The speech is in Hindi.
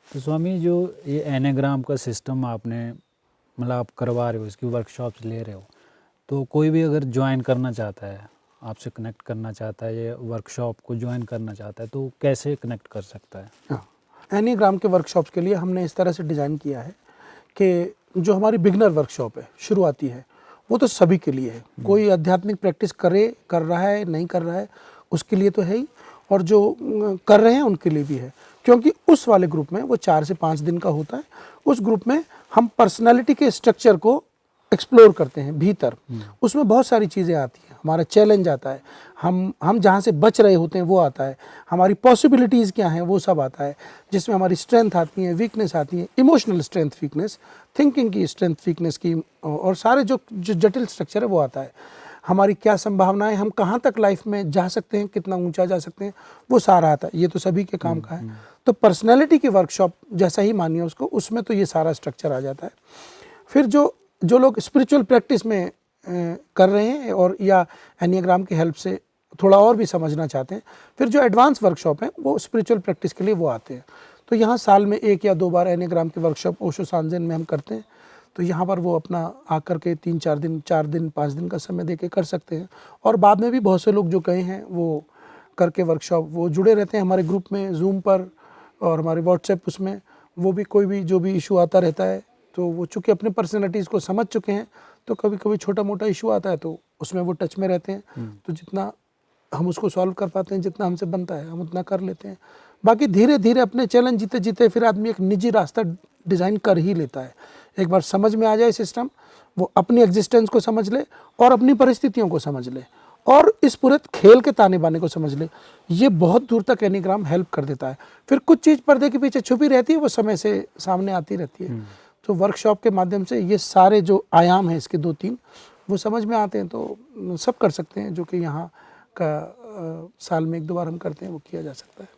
तो स्वामी जो ये एनेग्राम का सिस्टम आपने मतलब आप करवा रहे हो, इसकी वर्कशॉप्स ले रहे हो, तो कोई भी अगर ज्वाइन करना चाहता है, आपसे कनेक्ट करना चाहता है, ये वर्कशॉप को ज्वाइन करना चाहता है, तो कैसे कनेक्ट कर सकता है? हाँ, एनीग्राम के वर्कशॉप्स के लिए हमने इस तरह से डिज़ाइन किया है कि जो हमारी बिगनर वर्कशॉप है, शुरुआती है, वो तो सभी के लिए है। कोई आध्यात्मिक प्रैक्टिस कर रहा है, नहीं कर रहा है, उसके लिए तो है ही, और जो कर रहे हैं उनके लिए भी है। क्योंकि उस वाले ग्रुप में वो 4 से 5 दिन का होता है। उस ग्रुप में हम पर्सनालिटी के स्ट्रक्चर को एक्सप्लोर करते हैं भीतर। उसमें बहुत सारी चीज़ें आती हैं, हमारा चैलेंज आता है, हम जहाँ से बच रहे होते हैं वो आता है, हमारी पॉसिबिलिटीज़ क्या हैं वो सब आता है, जिसमें हमारी स्ट्रेंथ आती है, वीकनेस आती है, इमोशनल स्ट्रेंथ वीकनेस, थिंकिंग की स्ट्रेंथ वीकनेस की, और सारे जो जटिल स्ट्रक्चर है वो आता है। हमारी क्या संभावनाएं, हम कहाँ तक लाइफ में जा सकते हैं, कितना ऊंचा जा सकते हैं, वो सारा आता है। ये तो सभी के काम का है। तो पर्सनैलिटी की वर्कशॉप जैसा ही मानिए उसको, उसमें तो ये सारा स्ट्रक्चर आ जाता है। फिर जो लोग स्पिरिचुअल प्रैक्टिस में कर रहे हैं और या एनियाग्राम की हेल्प से थोड़ा और भी समझना चाहते हैं, फिर जो एडवांस वर्कशॉप है वो स्पिरिचुअल प्रैक्टिस के लिए वो आते हैं। तो यहाँ साल में 1 या 2 बार एनियाग्राम की वर्कशॉप ओशो सांजेन में हम करते हैं। तो यहाँ पर वो अपना आकर के 3-4 दिन, 4 दिन, 5 दिन का समय दे के कर सकते हैं। और बाद में भी बहुत से लोग जो गए हैं वो करके वर्कशॉप वो जुड़े रहते हैं हमारे ग्रुप में, जूम पर और हमारे व्हाट्सएप उसमें। वो भी कोई भी जो भी इशू आता रहता है, तो वो चूँकि अपने पर्सनैलिटीज़ को समझ चुके हैं, तो कभी कभी छोटा मोटा इशू आता है तो उसमें वो टच में रहते हैं। तो जितना हम उसको सॉल्व कर पाते हैं, जितना हमसे बनता है हम उतना कर लेते हैं। बाकी धीरे धीरे अपने चैलेंज जीते जीते फिर आदमी एक निजी रास्ता डिज़ाइन कर ही लेता है। एक बार समझ में आ जाए सिस्टम, वो अपनी एग्जिस्टेंस को समझ ले और अपनी परिस्थितियों को समझ ले और इस पूरे खेल के ताने बाने को समझ ले, ये बहुत दूर तक एनीग्राम हेल्प कर देता है। फिर कुछ चीज़ पर्दे के पीछे छुपी रहती है, वो समय से सामने आती रहती है। तो वर्कशॉप के माध्यम से ये सारे जो आयाम हैं इसके 2-3 वो समझ में आते हैं, तो सब कर सकते हैं। जो कि यहाँ का साल में 1-2 बार हम करते हैं, वो किया जा सकता है।